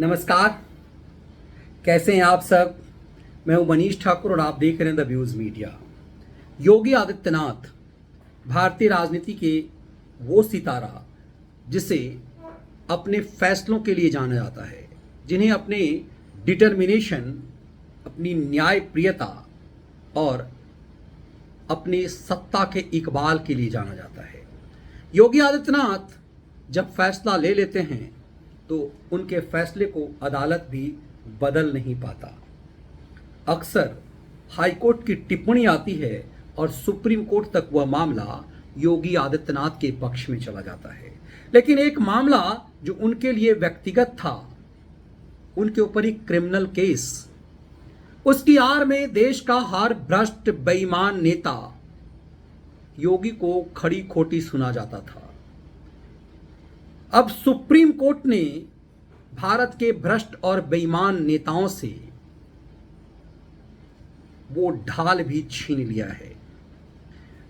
नमस्कार। कैसे हैं आप सब। मैं हूं मनीष ठाकुर और आप देख रहे हैं the views media. Yogi Adityanath भारतीय राजनीति के वो सितारा जिसे अपने फैसलों के लिए जाना जाता है, जिन्हें अपने डिटर्मिनेशन, अपनी न्यायप्रियता और अपने सत्ता के इकबाल के लिए जाना जाता है। योगी आदित्यनाथ जब फैसला ले लेते हैं तो उनके फैसले को अदालत भी बदल नहीं पाता। अक्सर हाईकोर्ट की टिप्पणी आती है और सुप्रीम कोर्ट तक वह मामला योगी आदित्यनाथ के पक्ष में चला जाता है। लेकिन एक मामला जो उनके लिए व्यक्तिगत था, उनके ऊपर एक क्रिमिनल केस, उसकी आड़ में देश का हर भ्रष्ट बेईमान नेता योगी को खड़ी खोटी सुना जाता था। अब सुप्रीम कोर्ट ने भारत के भ्रष्ट और बेईमान नेताओं से वो ढाल भी छीन लिया है।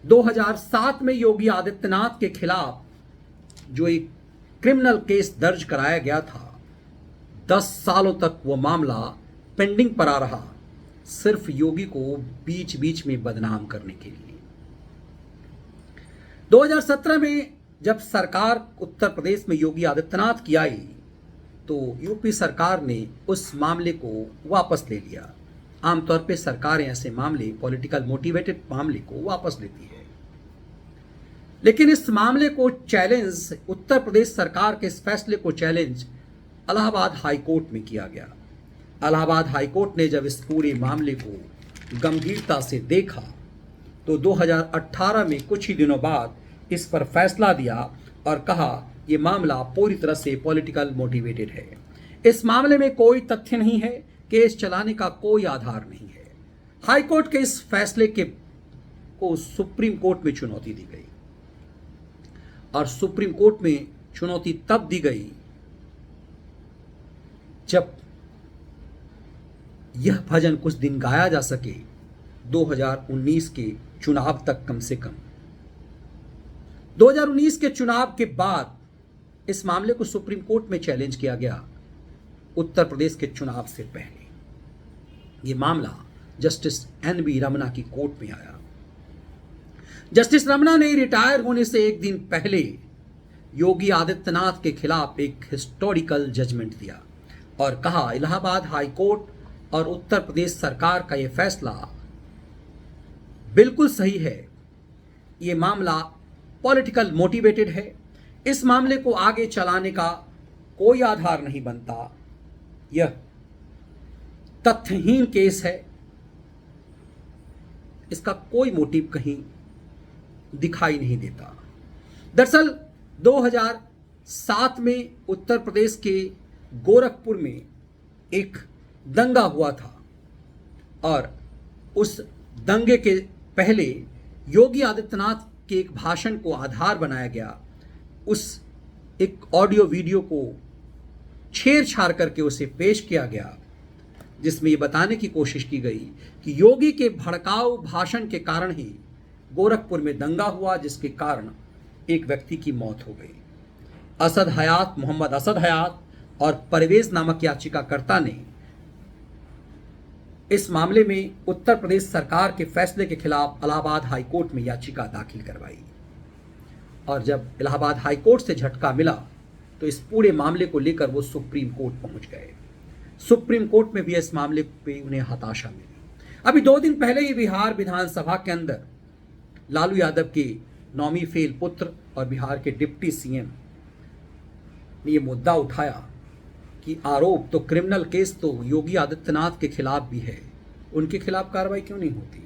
2007 में योगी आदित्यनाथ के खिलाफ जो एक क्रिमिनल केस दर्ज कराया गया था, 10 सालों तक वो मामला पेंडिंग पड़ा रहा, सिर्फ योगी को बीच बीच में बदनाम करने के लिए। 2017 में जब सरकार उत्तर प्रदेश में योगी आदित्यनाथ की आई तो यूपी सरकार ने उस मामले को वापस ले लिया। आमतौर पे सरकारें ऐसे मामले, पॉलिटिकल मोटिवेटेड मामले को वापस लेती है। लेकिन इस मामले को चैलेंज, उत्तर प्रदेश सरकार के इस फैसले को चैलेंज इलाहाबाद हाई कोर्ट में किया गया। इलाहाबाद हाई कोर्ट ने जब इस पूरे मामले को गंभीरता से देखा तो 2018 में कुछ ही दिनों बाद इस पर फैसला दिया और कहा यह मामला पूरी तरह से पॉलिटिकल मोटिवेटेड है। इस मामले में कोई तथ्य नहीं है, केस चलाने का कोई आधार नहीं है। हाई कोर्ट के इस फैसले को सुप्रीम कोर्ट में चुनौती दी गई और सुप्रीम कोर्ट में चुनौती तब दी गई जब यह भजन कुछ दिन गाया जा सके 2019 के चुनाव तक। कम से कम 2019 के चुनाव के बाद इस मामले को सुप्रीम कोर्ट में चैलेंज किया गया। उत्तर प्रदेश के चुनाव से पहले यह मामला जस्टिस एन.वी. रमना की कोर्ट में आया। जस्टिस रमना ने रिटायर होने से एक दिन पहले योगी आदित्यनाथ के खिलाफ एक हिस्टोरिकल जजमेंट दिया और कहा इलाहाबाद हाई कोर्ट और उत्तर प्रदेश सरकार का यह फैसला बिल्कुल सही है। यह मामला पॉलिटिकल मोटिवेटेड है। इस मामले को आगे चलाने का कोई आधार नहीं बनता। यह तथ्यहीन केस है। इसका कोई मोटिव कहीं दिखाई नहीं देता। दरअसल 2007 में उत्तर प्रदेश के गोरखपुर में एक दंगा हुआ था और उस दंगे के पहले योगी आदित्यनाथ के एक भाषण को आधार बनाया गया। उस एक ऑडियो वीडियो को छेड़छाड़ करके उसे पेश किया गया, जिसमें यह बताने की कोशिश की गई कि योगी के भड़काऊ भाषण के कारण ही गोरखपुर में दंगा हुआ, जिसके कारण एक व्यक्ति की मौत हो गई। असद हयात, मोहम्मद असद हयात और परवेज नामक याचिकाकर्ता ने इस मामले में उत्तर प्रदेश सरकार के फैसले के खिलाफ इलाहाबाद हाई कोर्ट में याचिका दाखिल करवाई और जब इलाहाबाद हाई कोर्ट से झटका मिला तो इस पूरे मामले को लेकर वो सुप्रीम कोर्ट पहुंच गए। सुप्रीम कोर्ट में भी इस मामले पे उन्हें हताशा मिली। अभी 2 दिन पहले ही बिहार विधानसभा के अंदर लालू यादव के नौमी फेल पुत्र और बिहार के डिप्टी सीएम ने यह मुद्दा उठाया कि आरोप तो, क्रिमिनल केस तो योगी आदित्यनाथ के खिलाफ भी है, उनके खिलाफ कार्रवाई क्यों नहीं होती।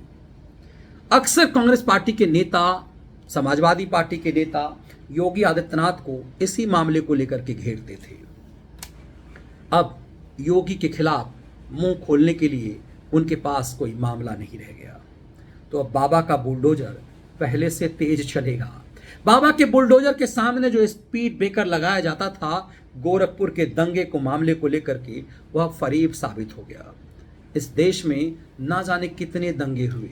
अक्सर कांग्रेस पार्टी के नेता, समाजवादी पार्टी के नेता योगी आदित्यनाथ को इसी मामले को लेकर के घेरते थे। अब योगी के खिलाफ मुंह खोलने के लिए उनके पास कोई मामला नहीं रह गया, तो अब बाबा का बुलडोजर पहले से तेज चलेगा। बाबा के बुलडोजर के सामने जो स्पीड ब्रेकर लगाया जाता था गोरखपुर के दंगे को, मामले को लेकर के, वह फरेब साबित हो गया। इस देश में ना जाने कितने दंगे हुए,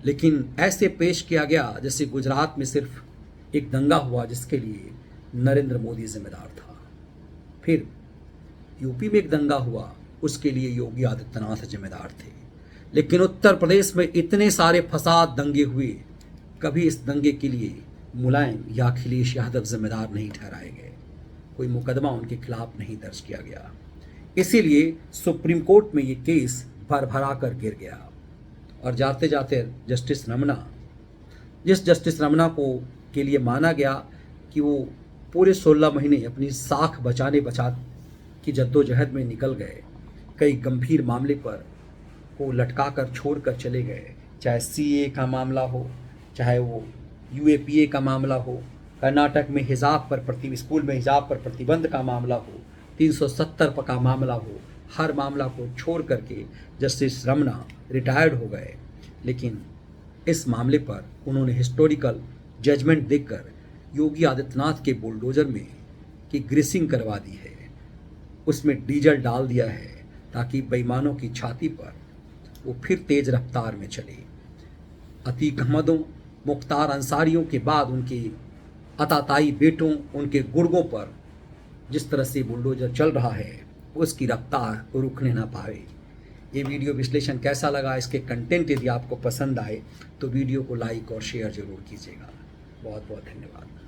लेकिन ऐसे पेश किया गया जैसे गुजरात में सिर्फ एक दंगा हुआ जिसके लिए नरेंद्र मोदी जिम्मेदार था। फिर यूपी में एक दंगा हुआ, उसके लिए योगी आदित्यनाथ जिम्मेदार थे। लेकिन उत्तर प्रदेश में इतने सारे फसाद दंगे हुए, कभी इस दंगे के लिए मुलायम या अखिलेश यादव जिम्मेदार नहीं ठहराए गए, कोई मुकदमा उनके खिलाफ नहीं दर्ज किया गया। इसीलिए सुप्रीम कोर्ट में ये केस भरभरा कर गिर गया। और जाते जाते जस्टिस रमना को के लिए माना गया कि वो पूरे 16 महीने अपनी साख बचा की जद्दोजहद में निकल गए, कई गंभीर मामले पर को लटका कर छोड़ कर चले गए, चाहे सीए का मामला हो, चाहे वो यूएपीए का मामला हो, कर्नाटक में स्कूल में हिजाब पर प्रतिबंध का मामला हो, 370 का मामला हो, हर मामला को छोड़ करके जस्टिस रमना रिटायर्ड हो गए। लेकिन इस मामले पर उन्होंने हिस्टोरिकल जजमेंट देकर योगी आदित्यनाथ के बुलडोजर में की ग्रीसिंग करवा दी है, उसमें डीजल डाल दिया है ताकि बेईमानों की छाती पर वो फिर तेज रफ्तार में चले। अतीक अहमदों, मुख्तार अंसारियों के बाद उनके अताताई बेटों, उनके गुर्गों पर जिस तरह से बुलडोजर चल रहा है, उसकी रफ्तार रुकने ना पाए। ये वीडियो विश्लेषण कैसा लगा, इसके कंटेंट यदि आपको पसंद आए तो वीडियो को लाइक और शेयर जरूर कीजिएगा। बहुत बहुत धन्यवाद।